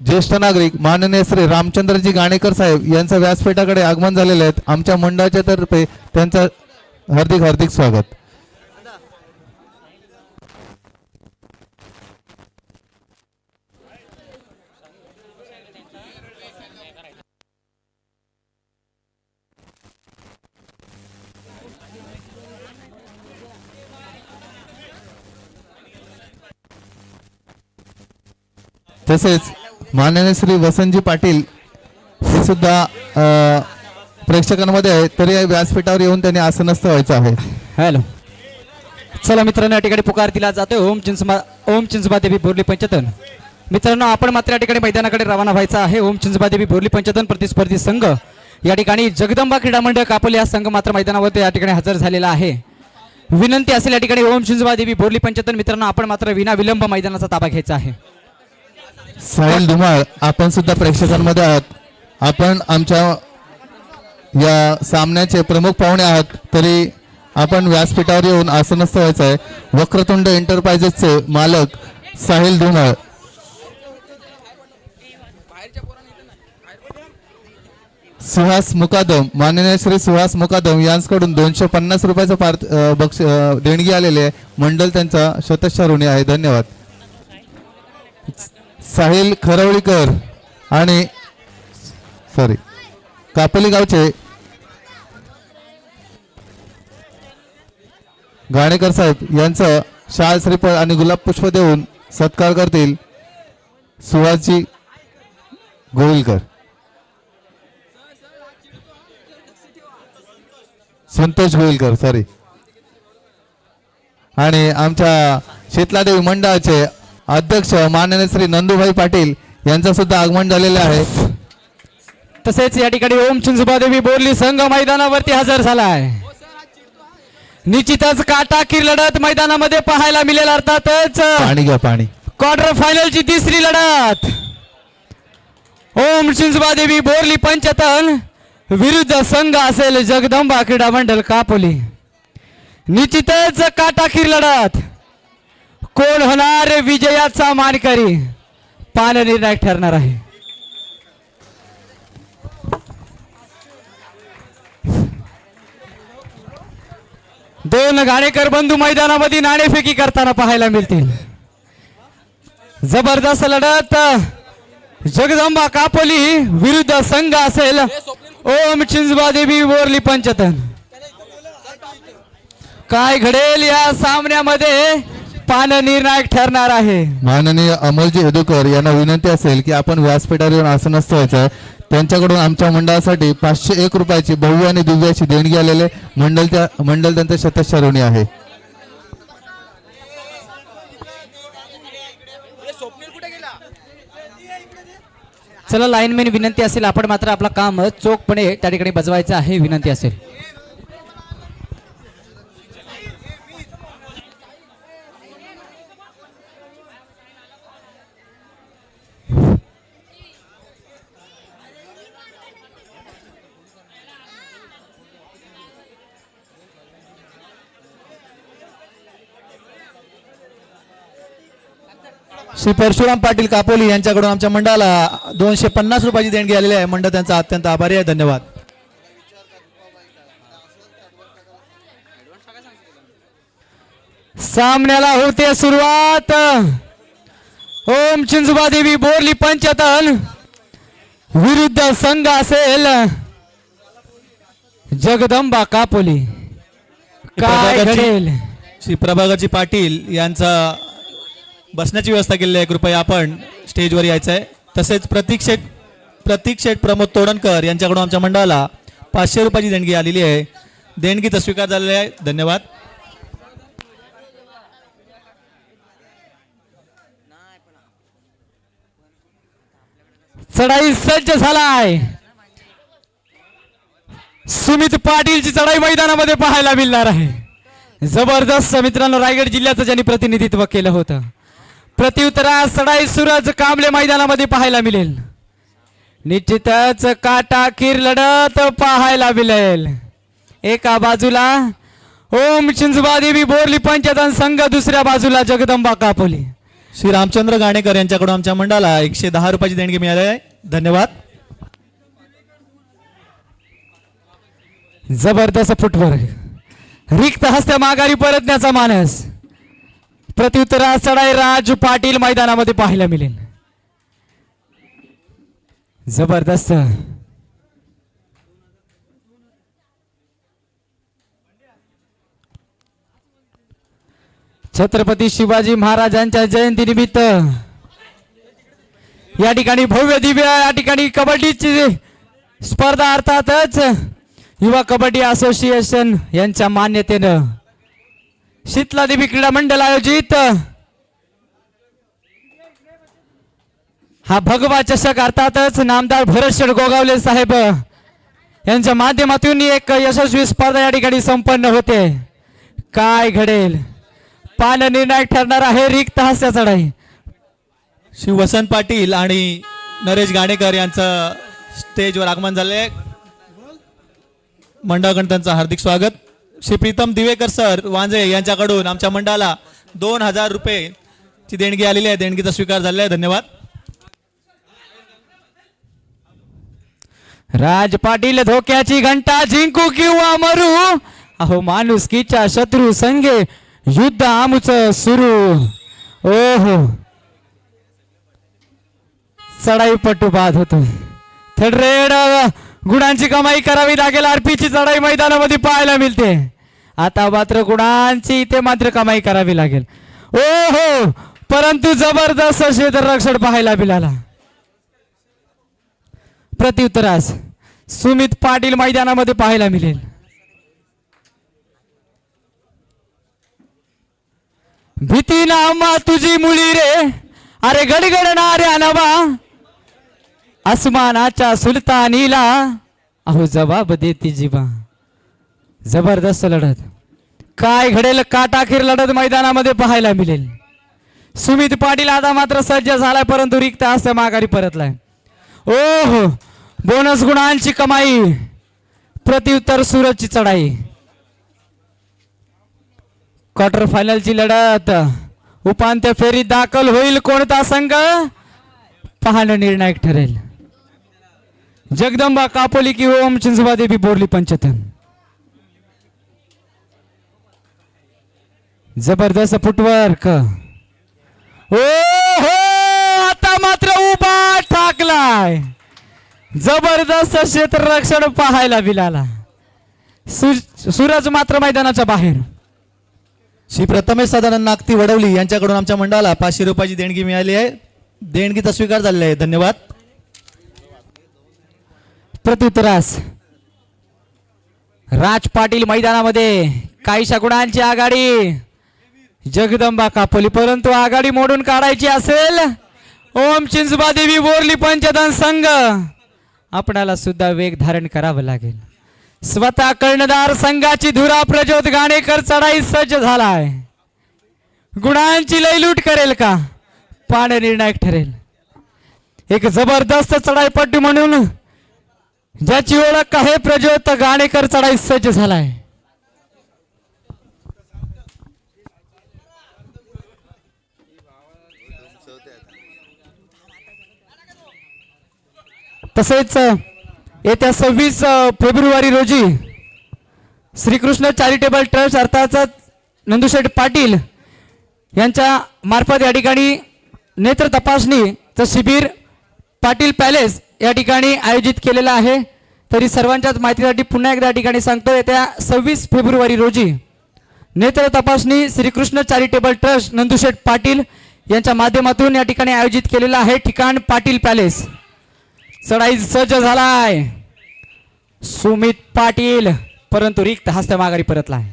ज्येष्ठ नागरिक माननीय श्री रामचंद्रजी गाणेकर साहेब यांचं व्यासपीठाकडे आगमन झालेले आहेत. आमच्या मंडळाच्या तर्फे त्यांचं हार्दिक हार्दिक स्वागत. तसेच माननीय श्री वसंतजी पाटील हे सुद्धा प्रेक्षकांमध्ये आहेत, तरी या व्यासपीठावर येऊन त्यांनी आसनस्थ व्हायचं आहे. हॅलो, चला मित्रांनो, या ठिकाणी पुकार दिला जातोय ओम चिंचबा देवी बोरली पंचतन. मित्रांनो, आपण मात्र या ठिकाणी मैदानाकडे रवाना व्हायचा आहे. ओम चिंचबा देवी बोरली पंचतन प्रतिस्पर्धी संघ या ठिकाणी जगदंबा क्रीडा मंडळ कापोली हा संघ मात्र मैदानावरती या ठिकाणी हजर झालेला आहे. विनंती असेल या ठिकाणी ओम चिंचबा देवी बोरली पंचतन मित्रांनो, आपण मात्र विना विलंब मैदानाचा ताबा घ्यायचा आहे. साहिल धुमाळ, आपण सुद्धा प्रेक्षकांमध्ये आहात. आपण आमच्या या सामन्याचे प्रमुख पाहुणे आहात, तरी आपण व्यासपीठावर येऊन आसनस्थ व्हायचं आहे. वक्रतुंड एंटरप्राइजेसचे मालक साहिल धुमाळ, सुहास मुकादम, माननीय श्री सुहास मुकादम यांच्याकडून 250 रुपयाचं देणगी आलेली आहे. मंडळ त्यांचा शतशः ऋणी आहे. धन्यवाद. साहिल खरवळीकर आणि कापोली गावचे गाणेकर साहेब यांचं शाल श्रीफळ आणि गुलाब पुष्प देऊन सत्कार करतील सुहासजी गोविलकर. संतोष गोविलकर आणि आमच्या शीतलादेवी मंडळाचे अध्यक्ष माननीय श्री नंदूभाई पाटील यांचं सुद्धा आगमन झालेले आहे. तसेच या ठिकाणी ओम चिंचबा देवी बोरली संघ मैदानावरती हजर झाला आहे. निश्चितच काटाकीर लढत मैदानामध्ये पाहायला मिळेल. अर्थातच पाणी घ्या पाणी. क्वार्टर फायनलची तिसरी लढत ओम चिंचबा देवी बोरली पंचतन विरुद्ध संघ असेल जगदंबा क्रीडा मंडळ कापोली. निश्चितच काटाकीर लढत. कोण होणार विजयाचा मानकरी, पान निर्णायक ठरणार आहे. दोन गाणेकर बंधू मैदानामध्ये नाणेफेकी करताना पाहायला मिळतील. जबरदस्त लढत. जगदंबा कापोली विरुद्ध संघ असेल ओम चिंचबा देवी बोरली पंचतन. काय घडेल या सामन्यामध्ये, पान निर्णायक ठरणार आहे. माननीय अमोलजी यदुकर यांना विनंती असेल की आपण व्यासपीठावर येऊन आसनस्थ व्हायचं. त्यांच्याकडून आमच्या मंडळासाठी 501 रुपयाची भव्य आणि दिव्य अशी देणगी आलेले मंडळ त्यांचे शतशः ऋणी आहे. चला लाईनमॅन, विनंती असेल आपण मात्र आपला काम चोखपणे त्या ठिकाणी बजवायचं आहे. विनंती असेल. श्री परशुराम पाटील कापोली यांच्याकडून आमच्या मंडळाला 250 रुपयाची देणगी आलेली आहे. मंडळ त्यांचा अत्यंत आभारी आहे. धन्यवाद. सामन्याला होते सुरुवात. ओम चिंचबा देवी बोरली पंचतन विरुद्ध संघ असेल जगदंबा कापोली. काय घडेल? श्री प्रभाकरजी पाटील यांचा बसण्याची व्यवस्था केलेली आहे. कृपया आपण स्टेजवर यायचं आहे. तसेच प्रतीक शेठ प्रमोद तोडणकर यांच्याकडून आमच्या मंडळाला 500 रुपयाची देणगी आलेली आहे. देणगीचा स्वीकार झालेला आहे. धन्यवाद. चढाई सज्ज झालाय. सुमित पाटीलची चढाई मैदानामध्ये पाहायला मिळणार आहे. जबरदस्त मित्रांनो, रायगड जिल्ह्याचं ज्यांनी प्रतिनिधित्व केलं होतं. प्रत्युत्तरास चढाई सूरज कांबळे मैदानामध्ये पाहायला मिळेल. निश्चितच काटाकीर लढत पाहायला मिळेल. एका बाजूला ओम चिंचबा देवी बोरली पंचतन संघ, दुसऱ्या बाजूला जगदंबा कापोली. श्री रामचंद्र गाणेकर यांच्याकडून आमच्या मंडळाला 110 रुपयाची देणगी मिळाली आहे. धन्यवाद. जबरदस्त फुटवर्क. रिक्त हस्ते माघारी परतण्याचा मानस. प्रत्युत्तरास चढाई राजू पाटील मैदानामध्ये पाहायला मिळेल. जबरदस्त. छत्रपती शिवाजी महाराजांच्या जयंतीनिमित्त या ठिकाणी भव्य दिव्य या ठिकाणी कबड्डीची स्पर्धा अर्थातच युवा कबड्डी असोसिएशन यांच्या मान्यतेनं शीतलादेवी क्रीडा मंडळ आयोजित हा भगवा चषक अर्थातच नामदार भरतशेठ गोगावले साहेब यांच्या माध्यमातून एक यशस्वी स्पर्धा या ठिकाणी संपन्न होते. काय घडेल पान निर्णायक ठरणार आहे. रिक्त हास्य चढाई. श्री वसंत पाटील आणि नरेश गाणेकर यांचं स्टेजवर आगमन झाले. मंडळाकडून त्यांचं हार्दिक स्वागत. श्री प्रीतम दिवेकर सर वांजे यांच्याकडून आमच्या मंडळाला 2000 रुपयेची देणगी आलेली आहे. देणगीचा स्वीकार झालेला आहे. धन्यवाद. राज पाटील धोक्याची घंटा जिंकू किंवा मरू अहो माणुसकीच्या शत्रू संगे युद्ध आमच सुरू. ओहो चढाई पट्टू बाद होतो. थर्ड रेड गुणांची कमाई करावी लागेल. आरपीची चढाई मैदानामध्ये पाहायला मिळते. आता मात्र गुणांची इथे मात्र कमाई करावी लागेल. ओहो परंतु जबरदस्त क्षेत्ररक्षण पाहायला मिळाला. प्रत्युत्तरास सुमित पाटील मैदानामध्ये पाहायला मिळेल. भीती ना अम्मा तुझी मुली रे अरे गडगडणाऱ्या नवा आसमानाच्या सुलतानीला अहो जबाब देती जीवा. जबरदस्त लढत. काय घडेल काटाखीर लढत मैदानामध्ये पाहायला मिळेल. सुमित पाटील आता मात्र सज्ज झालाय परंतु रिक्त हस्ते माघारी परतलाय. ओहो बोनस गुणांची कमाई. प्रत्युत्तर सूरजची चढाई. क्वार्टर फायनलची लढत. उपांत्य फेरीत दाखल होईल कोणता संघ पाहणं निर्णायक ठरेल. जगदंबा कापोली की ओम चिंचबादेवी बोरली पंचतन. जबरदस्त फुटवर्क. ओ हो आता मात्र उभा ठाकलाय. जबरदस्त क्षेत्ररक्षण पाहायला मिळाला. सूरज मात्र मैदानाच्या बाहेर. श्री प्रथमेश सदानंद नागती वडवली यांच्याकडून आमच्या मंडळाला 500 रुपयाची देणगी मिळाली आहे. देणगीचा स्वीकार झालेला आहे. धन्यवाद. प्रत्युत्तरास राज पाटील मैदानामध्ये काहीशा गुणांची आघाडी. जगदंबा कापोली परंतु आघाडी मोडून काढायची असेल ओम चिंचबादेवी बोरली पंचधन संघ आपणाला सुद्धा वेग धारण करावं लागेल. स्वतः कर्णधार संघाची धुरा प्रज्योत गाणेकर चढाई सज्ज झालाय. गुणांची लयलूट करेल का पान निर्णायक ठरेल. एक जबरदस्त चढाईपट्टू म्हणून ज्याची ओळख आहे प्रज्योत गाणेकर चढाई सज्ज झालाय. तसेच येत्या 26 फेब्रुवारी रोजी श्रीकृष्ण चॅरिटेबल ट्रस्ट अर्थात नंदुशेठ पाटील यांच्या मार्फत या ठिकाणी नेत्र तपासणीचं शिबिर पाटील पॅलेस या ठिकाणी आयोजित केलेलं आहे. तरी सर्वांच्याच माहितीसाठी पुन्हा एकदा या ठिकाणी सांगतो येत्या 26 फेब्रुवारी रोजी नेत्र तपासणी श्रीकृष्ण चॅरिटेबल ट्रस्ट नंदुशेठ पाटील यांच्या माध्यमातून या ठिकाणी आयोजित केलेलं आहे. ठिकाण पाटील पॅलेस. चढाई सज्ज झालाय सुमित पाटील परंतु रिक्त हस्ते माघारी परतलाय.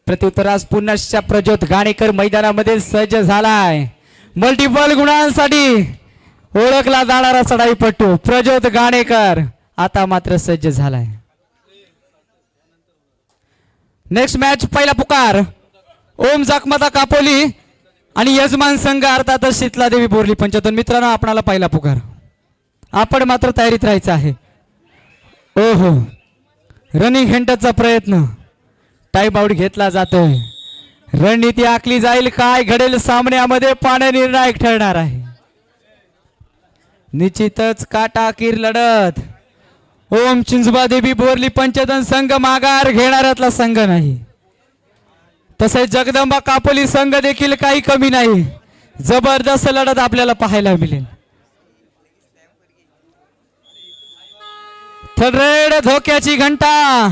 प्रत्युत्तरास पुन्हा प्रज्योत गाणेकर मैदानामध्ये सज्ज झालाय. मल्टिपल गुणांसाठी ओळखला जाणारा चढाईपट्टू प्रज्योत गाणेकर आता मात्र सज्ज झालाय. नेक्स्ट मॅच पहिला पुकार ओम जाकमाता कापोली आणि यजमान संघ अर्थात शीतलादेवी बोरली पंचतन. मित्रांनो आपणाला पहिला पुकार. आपण मात्र तयारीत राहायचं आहे. ओहो रनिंग हँडचा प्रयत्न. टाइम आउट घेतला जातोय. रणनीती आखली जाईल, काय घडेल सामन्यामध्ये पाहणे निर्णायक ठरणार आहे. निश्चितच काटाकीर लढत. ओम चिंचबादेवी बोरली पंचतन संघ माघार घेणाऱ्यातला संघ नाही, तसेच जगदंबा कापोली संघ देखील काही कमी नाही. जबरदस्त लढत आपल्याला पाहायला मिळेल. थर्ड धोक्याची घंटा.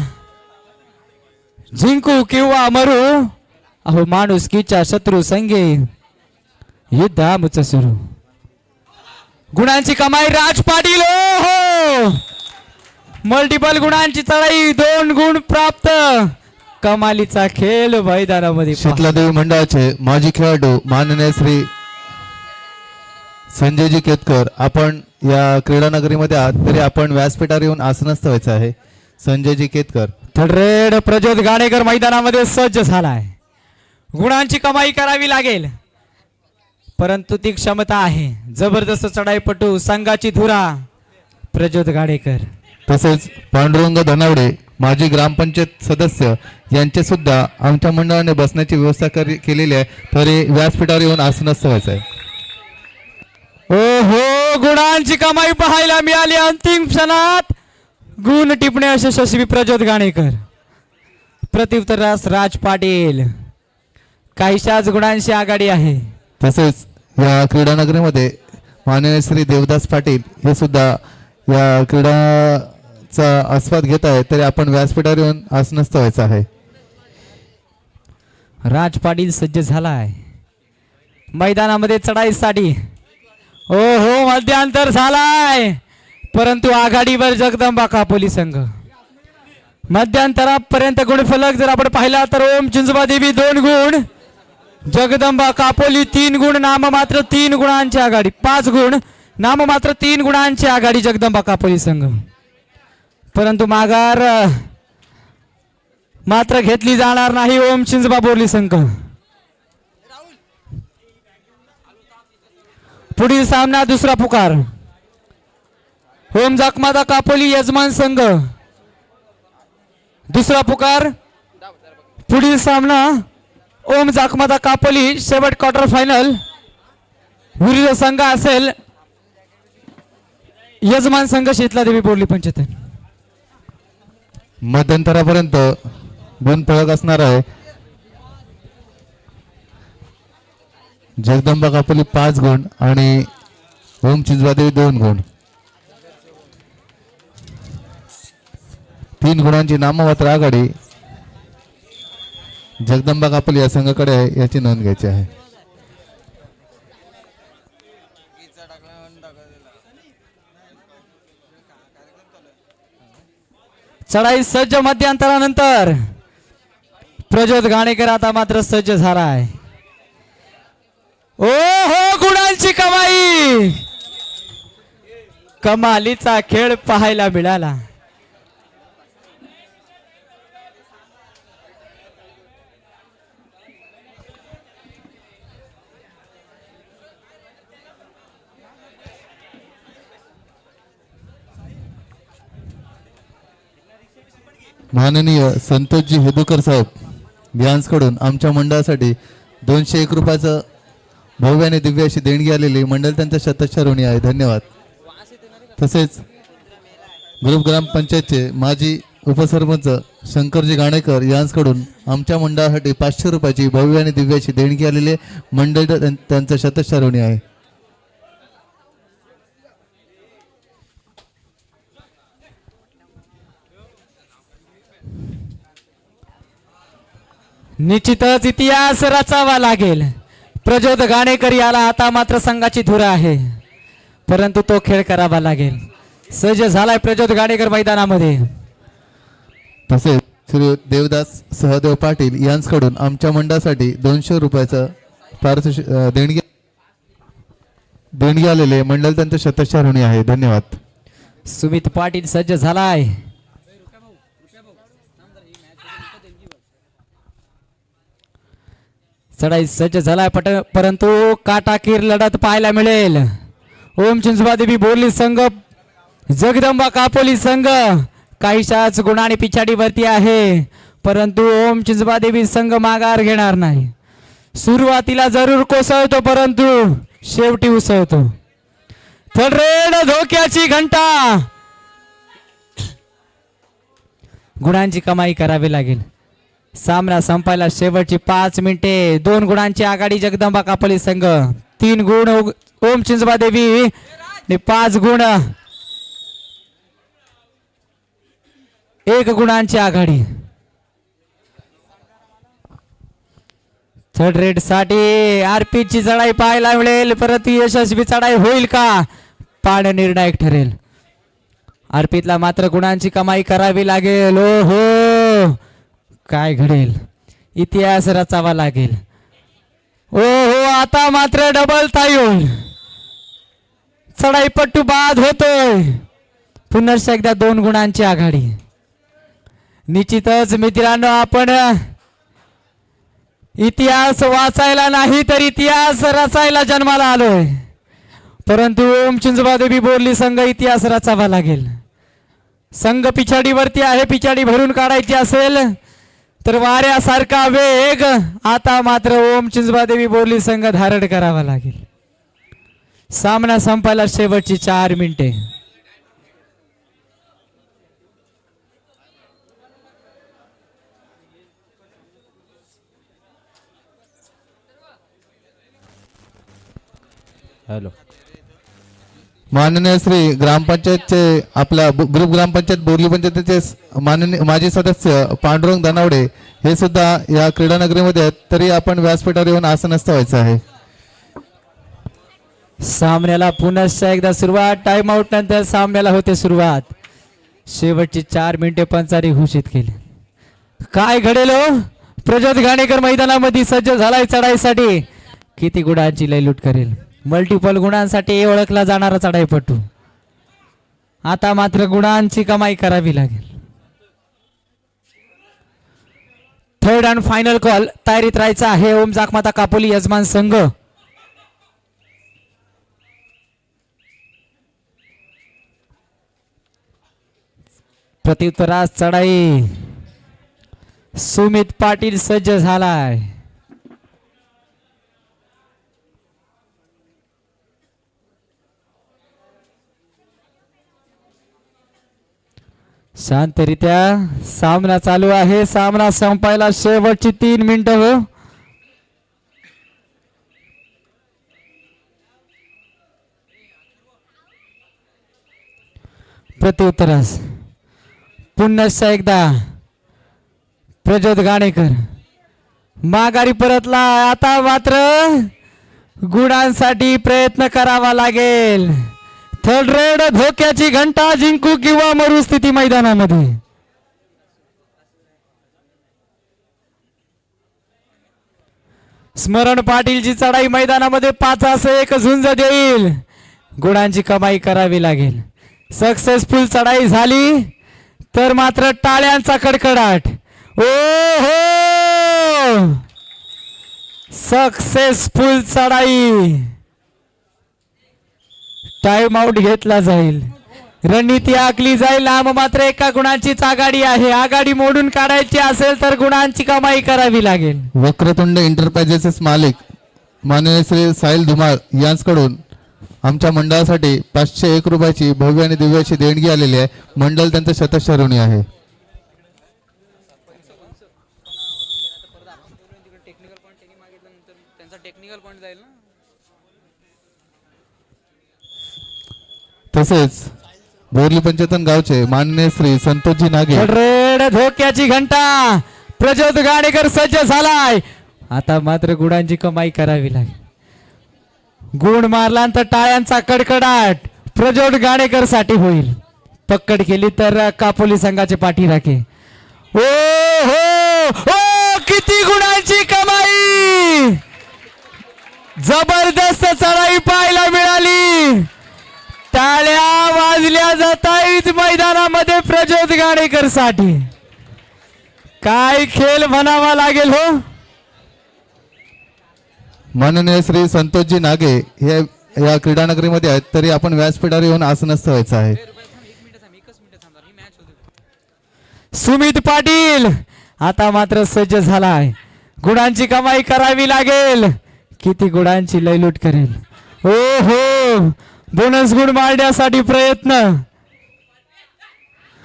जिंकू किंवा मरू, अहो माणुसकीच्या शत्रू संगे युद्ध आमचं सुरू. गुणांची कमाई राज पाटील. हो मल्टिपल गुणांची चढाई, 2 गुण प्राप्त. कमालीचा खेळ मैदानामध्ये पहा. शीतलादेवी मंडळाचे माजी खेळाडू माननीय श्री संजयजी केतकर, आपण या क्रीडा नगरीमध्ये आहात तरी आपण व्यासपीठावर येऊन आसनस्थ व्हायचं आहे. संजयजी केतकर. थर्ड रेड प्रज्योत गाडेकर मैदानामध्ये सज्ज झालाय. गुणांची कमाई करावी लागेल, परंतु ती क्षमता आहे. जबरदस्त चढाईपटू संघाची धुरा प्रज्योत गाडेकर. तसेच पांडुरंग धनावडे माजी ग्रामपंचायत सदस्य यांचे सुद्धा आमच्या मंडळाने बसण्याची व्यवस्था केलेली आहे, तरी व्यासपीठावर येऊन आसनस्थ व्हायचं आहे. ओहो गुणांची कमाई पाहायला मिळाली. अंतिम क्षणात गुण टिपणे यशस्वी प्रज्योत गाडेकर. प्रत्युत्तरास राज पाटील काहीशाच गुणांशी आघाडी आहे. तसेच या क्रीडा नगरीमध्ये माननीय श्री देवदास पाटील हे सुद्धा या क्रीडाचा आस्वाद घेत आहेत, तरी आपण व्यासपीठावर येऊन आसनस्थ व्हायचं आहे. राज पाटील सज्ज झालाय मैदानामध्ये चढाईसाठी. ओहो मध्यांतर झालाय, परंतु आघाडीवर जगदंबा कापोली संघ. मध्यांतरापर्यंत गुणफलक जर आपण पाहिला तर ओम चिंचबादेवी 2 गुण, जगदंबा कापोली 3 गुण, नाममात्र 3 गुणांची आघाडी. 5 गुण, नाममात्र 3 गुणांची आघाडी जगदंबा कापोली संघ. परंतु माघार मात्र घेतली जाणार नाही ओम चिंचबा बोरली संघ. पुढील सामना दुसरा पुकार. ओम जाकमादा कापोली यजमान संघ. दुसरा पुकार. पुढील सामना ओम जाकमादा कापोली शेवट क्वार्टर फायनल. विरुद्ध संघ असेल यजमान संघ शीतलादेवी बोरली पंचतन. मध्यंतरापर्यंत गुणफलक असणार आहे. जगदंबा कापोली 5 गुण आणि ओम चिंचबादेवी 2 गुण. 3 गुणांची नाममात्र आघाडी जगदंबा कापोली या संघाकडे आहे, याची नोंद घ्यायची आहे. चढाई सज्ज. मध्यंतरानंतर प्रज्योत गाडेकर आता मात्र सज्ज झाला आहे. ओ हो गुणांची कमाई. कमालीचा खेळ पाहायला मिळाला. माननीय संतोषजी हेदुकर साहेब यांच्याकडून आमच्या मंडळासाठी 201 रुपयाचं भव्य आणि दिव्य अशी देणगी आलेली मंडळ त्यांच्या शतशः ऋणी आहे. धन्यवाद. तसेच ग्रुप ग्रामपंचायतचे माजी उपसरपंच शंकरजी गाणेकर यांच्याकडून आमच्या मंडळासाठी 500 रुपयाची भव्य आणि दिव्य अशी देणगी आलेली मंडळ त्यांच्या शतशः ऋणी आहे. निश्चितच इतिहास रचावा लागेल. प्रज्योत गाडेकर याला आता मात्र संघाची धुरा आहे, परंतु तो खेळ करावा लागेल. सज्ज झालाय प्रज्योत गाडेकर मैदानामध्ये. तसेच श्री देवदास सहदेव पाटील यांच्याकडून आमच्या मंडळासाठी 200 रुपयाचं देणगी आलेले मंडळ त्यांच्या शतशः ऋणी आहे. धन्यवाद. सुमित पाटील सज्ज झालाय. चढाई सज्ज झालाय परंतु काटाकीर लढत पाहायला मिळेल. ओम चिंचबादेवी बोरली संघ, जगदंबा कापोली संघ काहीशाच गुणाने पिछाडीवरती आहे. परंतु ओम चिंचबादेवी संघ माघार घेणार नाही. सुरुवातीला जरूर कोसळतो परंतु शेवटी उसळतो. थर्ड रेड धोक्याची घंटा. गुणांची कमाई करावी लागेल. सामना संपायला शेवटची 5 मिनिटे. 2 गुणांची आघाडी जगदंबा कापली संघ. 3 गुण ओम चिंचबादेवी आणि 5 गुण 1 गुणांची आघाडी. थर्ड रेड साठी आरपी ची चढाई पाहायला मिळेल, परंतु यशस्वी चढाई होईल का पाहणं निर्णायक ठरेल. आरपीतला मात्र गुणांची कमाई करावी लागेल. ओ हो काय घडेल, इतिहास रचावा लागेल. ओ हो आता मात्र डबल ताई होईल. चढाई पट्टू बाद होतोय. पुन्हा एकदा 2 गुणांची आघाडी. निश्चितच मित्रांनो आपण इतिहास वाचायला नाही तर इतिहास रचायला जन्माला आलोय. परंतु ओम चिंचबादेवी बोरली संघ इतिहास रचावा लागेल. संघ पिछाडीवरती आहे. पिछाडी भरून काढायची असेल तर वाऱ्यासारखा वेग आता मात्र ओम चिंचबादेवी बोरली संघ धारण करावा लागेल. सामना संपायला शेवटची 4 मिनिटे. हॅलो. माननीय श्री ग्रामपंचायतचे आपला ग्रुप ग्रामपंचायत बोरली पंचायतीचे माननीय माजी सदस्य पांडुरंग दानावडे हे सुद्धा या क्रीडा नगरीमध्ये आहेत, तरी आपण व्यासपीठावर येऊन आसनस्थ व्हायचं आहे. सामन्याला पुन्हा एकदा सुरुवात. टाइम आउट नंतर सामन्याला होते सुरुवात. शेवटची 4 मिनिटे पंचारी घोषित केली. काय घडेल हो? प्रज्योत घाणेकर मैदानामध्ये सज्ज झालाय चढाईसाठी. किती गुणांची लयलूट करेल. मल्टिपल गुणांसाठी ओळखला जाणारा चढाईपटू. आता मात्र गुणांची कमाई करावी लागेल. Third and final call. तयारीत राहायचा आहे ओम जाकमाता कापोली यजमान संघ. प्रत्युत्तरास चढाई. सुमित पाटील सज्ज झालाय. शांतरित्या सामना चालू आहे. सामना संपायला शेवटची 3 मिनिटं हो. प्रत्युत्तरास पुन्हा एकदा प्रज्योत गाणेकर माघारी परतला. आता मात्र गुणांसाठी प्रयत्न करावा लागेल. थर्ड रेड धोक्याची घंटा. जिंकू किंवा मरू स्थिती मैदानामध्ये. स्मरण पाटीलची चढाई मैदानामध्ये 5-1 झुंज देईल. गुणांची कमाई करावी लागेल. सक्सेसफुल चढाई झाली तर मात्र टाळ्यांचा कडकडाट. ओ हो सक्सेसफुल चढाई. टाइम आउट घेतला जाईल. रणनीती आखली जाईल. नाम मात्र 1 गुणांचीच आघाडी आहे. आघाडी मोडून काढायची असेल तर गुणांची कमाई करावी लागेल. वक्रतुंड एंटरप्राइजेसेस मालिक माननीय श्री साहिल धुमाळ यांच्याकडून आमच्या मंडळासाठी 501 रुपयाची भव्य आणि दिव्य अशी देणगी आलेली आहे. मंडळ त्यांचं शतश ऋणी आहे. तसेच बोरली पंचायतन गावचे माननीय श्री संतोषजी नागे. रेड धोक्याची घंटा. प्रज्योत गाणेकर सज्ज झालाय. आता मात्र गुणांची कमाई करावी लागेल. गुण मारल्यानंतर टाळ्यांचा कडकडाट प्रज्योत गाणेकर साठी होईल. पक्कड केली तर कापोली संघाचे पाठी राखे. ओ हो ओ किती गुणांची कमाई. जबरदस्त चढाई पाहायला मिळाली. टाळ्या वाजल्या जात आहेत मैदानामध्ये प्रज्योत गाणेकर साठी. काय खेळ म्हणावा लागेल हो. माननीय श्री संतोषजी नागे हे या क्रीडा नगरीमध्ये आहेत, तरी आपण व्यासपीठावर येऊन आसनस्थ व्हायचं आहे. सुमित पाटील आता मात्र सज्ज झाला आहे. गुणांची कमाई करावी लागेल. किती गुणांची लयलूट करेल. हो हो बोनस गुण मारण्यासाठी प्रयत्न.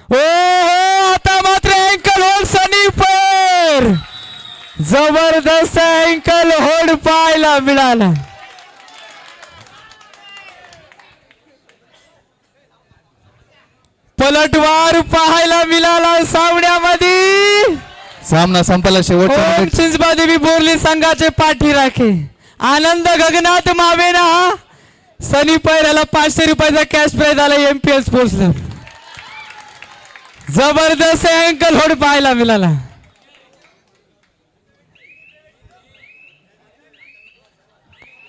हो हो आता मात्र अँकल होल्ड सनी पर जबरदस्त अँकल होल्ड पाहायला मिळाला. पलटवार पाहायला मिळाला सामन्यामध्ये. सामना संपला. शेवटचा ओम मिनिट. चिंचबादेवी बोरली संघाचे पाठी राखे. आनंद गगनात मावेना. सनी पैराला 500 रुपयाचा कॅश प्राइज आला एमपीएल स्पोर्ट्सला. जबरदस्त अँकल होल्ड पाहायला मिळाला.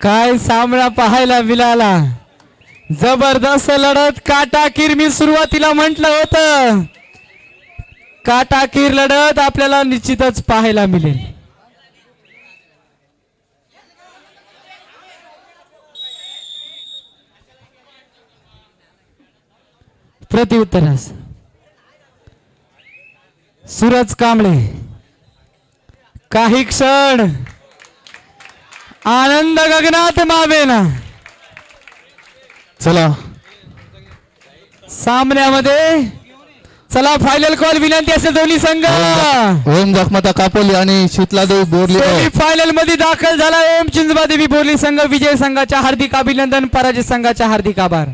काय सामना पाहायला मिळाला. जबरदस्त लढत. काटाकीर मी सुरुवातीला म्हटलं होतं काटाकीर लढत आपल्याला निश्चितच पाहायला मिळेल. प्रतिउत्तरास सूरज कांबळे. काही क्षण आनंद गगनात मावेना. चला सामन्यामध्ये चला फायनल कॉल विनंती असेल दोन्ही संघ. ओम जखमता कापोली आणि शीतलादेवी बोरली. फायनल मध्ये दाखल झाला ओम चिंचबादेवी बोरली संघ. विजय संघाच्या हार्दिक अभिनंदन. पराजित संघाच्या हार्दिक आभार.